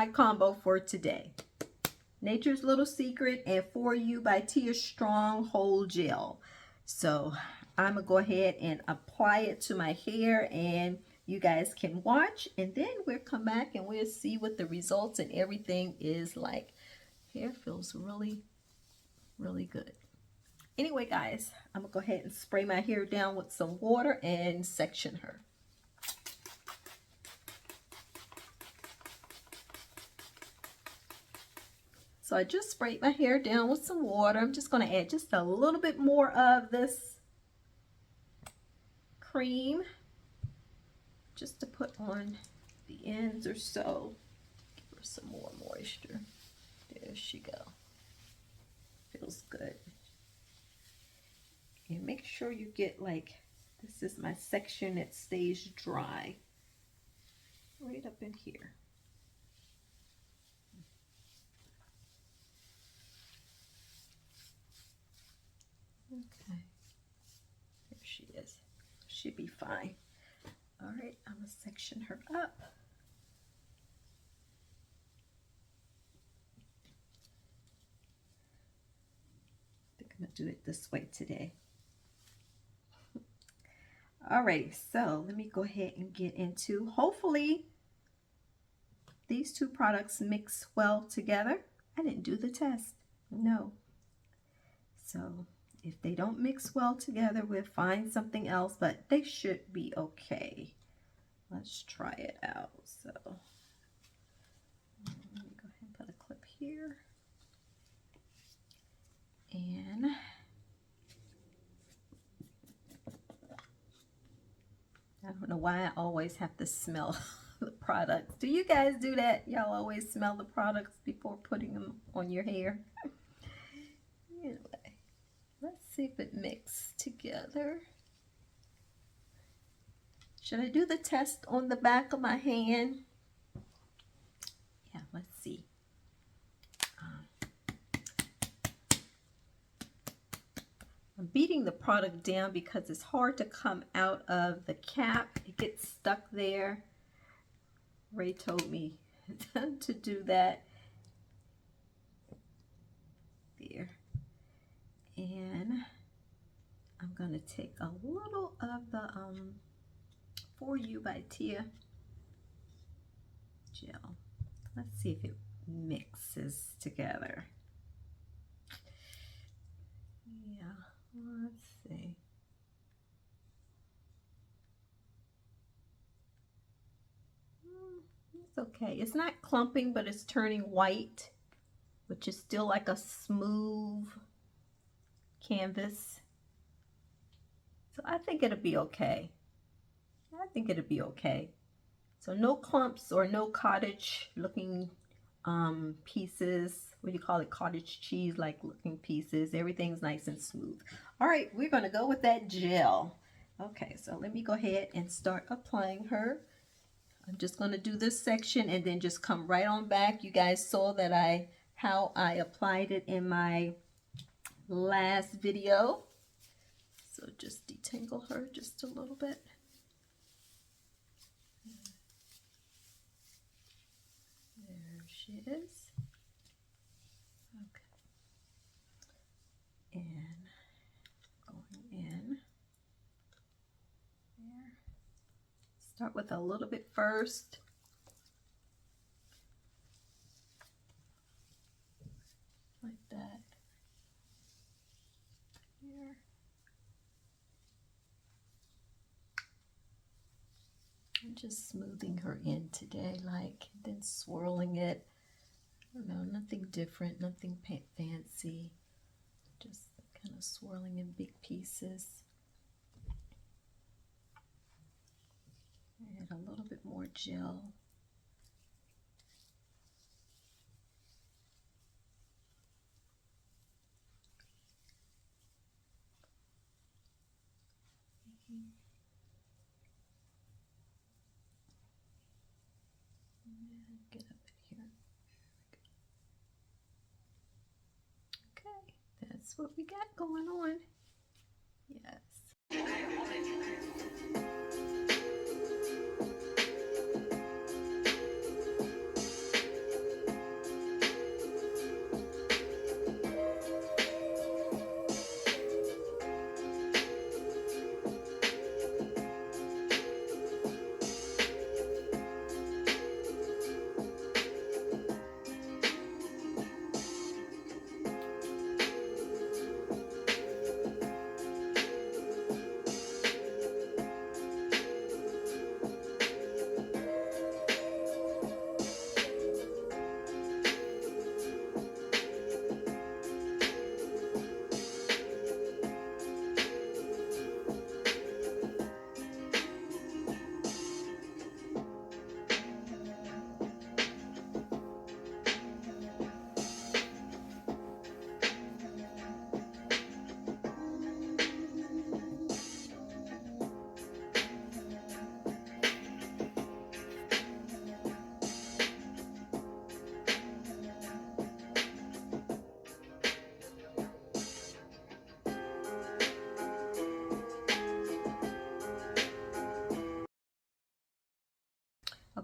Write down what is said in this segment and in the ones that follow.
my combo for today. Nature's Little Secret and For You by Tia Stronghold Gel. So I'm going to go ahead and apply it to my hair, and you guys can watch, and then we'll come back and we'll see what the results and everything is like. Hair feels really, really good. Anyway, guys, I'm going to go ahead and spray my hair down with some water and section her. So I just sprayed my hair down with some water. I'm just going to add just a little bit more of this cream just to put on the ends or so. Give her some more moisture. There she go. Feels good. And make sure you get, like, this is my section that stays dry. Right up in here. Okay. There she is. Should be fine. All right, I'm going to section her up. I think I'm going to do it this way today. Alrighty, so let me go ahead and get into, hopefully these two products mix well together. I didn't do the test, no. So if they don't mix well together, we'll find something else, but they should be okay. Let's try it out. So let me go ahead and put a clip here. And I don't know why I always have to smell the products. Do you guys do that? Y'all always smell the products before putting them on your hair? Anyway, let's see if it mixes together. Should I do the test on the back of my hand? Yeah, let's see. I'm beating the product down because it's hard to come out of the cap. It gets stuck there. Ray told me to do that. There. And I'm going to take a little of the For You by Tia gel. Let's see if it mixes together. Yeah, let's see. It's okay. It's not clumping, but it's turning white, which is still like a smooth canvas. So I think it'll be okay. I think it'll be okay. So no clumps or no cottage looking pieces. What do you call it? Cottage cheese like looking pieces. Everything's nice and smooth. All right, we're going to go with that gel. Okay, so let me go ahead and start applying her. I'm just going to do this section and then just come right on back. You guys saw that how I applied it in my last video. So just detangle her just a little bit. There she is. Okay. And going in there. Start with a little bit first. Like that. Here. I'm just smoothing her in today, like, then swirling it. I don't know, nothing different, nothing fancy. Just kind of swirling in big pieces. Add a little bit more gel. Get up in here. Okay, that's what we got going on. Yes.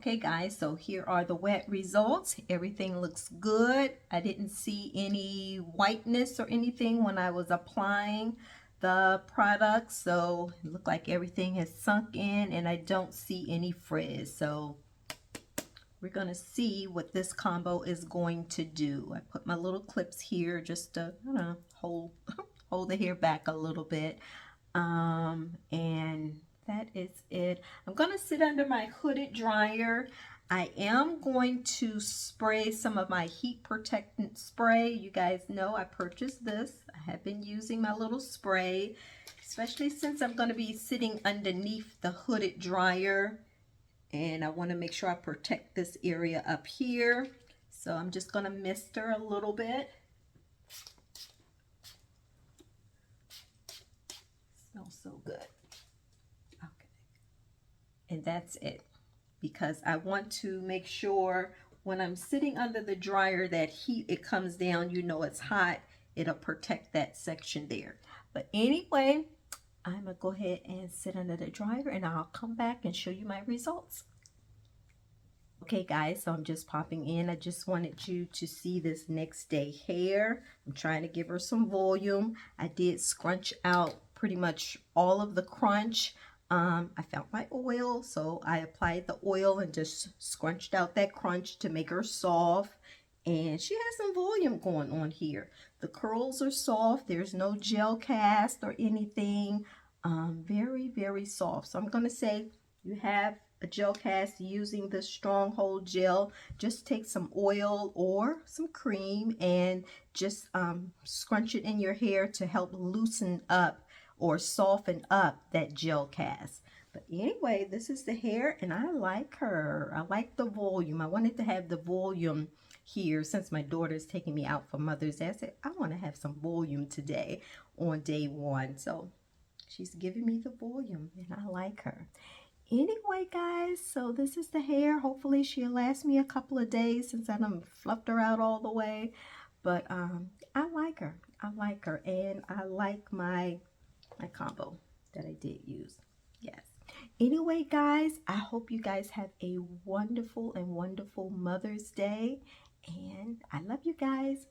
Okay guys, so here are the wet results. Everything looks good. I didn't see any whiteness or anything when I was applying the product, so it looked like everything has sunk in and I don't see any frizz. So we're going to see what this combo is going to do. I put my little clips here just to, I don't know, hold the hair back a little bit. And that is it. I'm going to sit under my hooded dryer. I am going to spray some of my heat protectant spray. You guys know I purchased this. I have been using my little spray, especially since I'm going to be sitting underneath the hooded dryer. And I want to make sure I protect this area up here. So I'm just going to mist her a little bit. Smells so good. Okay. And that's it. Because I want to make sure when I'm sitting under the dryer that heat, it comes down, you know it's hot. It'll protect that section there. But anyway, I'm going to go ahead and sit under the dryer and I'll come back and show you my results. Okay guys, so I'm just popping in. I just wanted you to see this next day hair. I'm trying to give her some volume. I did scrunch out pretty much all of the crunch. I found my oil, so I applied the oil and just scrunched out that crunch to make her soft. And she has some volume going on here. The curls are soft. There's no gel cast or anything. Very, very soft. So I'm going to say you have a gel cast using the Stronghold gel. Just take some oil or some cream and just scrunch it in your hair to help loosen up or soften up that gel cast. But anyway, this is the hair and I like her. I like the volume. I wanted to have the volume here since my daughter is taking me out for Mother's Day. I said, I want to have some volume today on day one. So she's giving me the volume and I like her. Anyway, guys, so this is the hair. Hopefully she'll last me a couple of days since I done fluffed her out all the way. But I like her. I like her. And I like my combo that I did use. Yes. Anyway, guys, I hope you guys have a wonderful and wonderful Mother's Day. And I love you guys.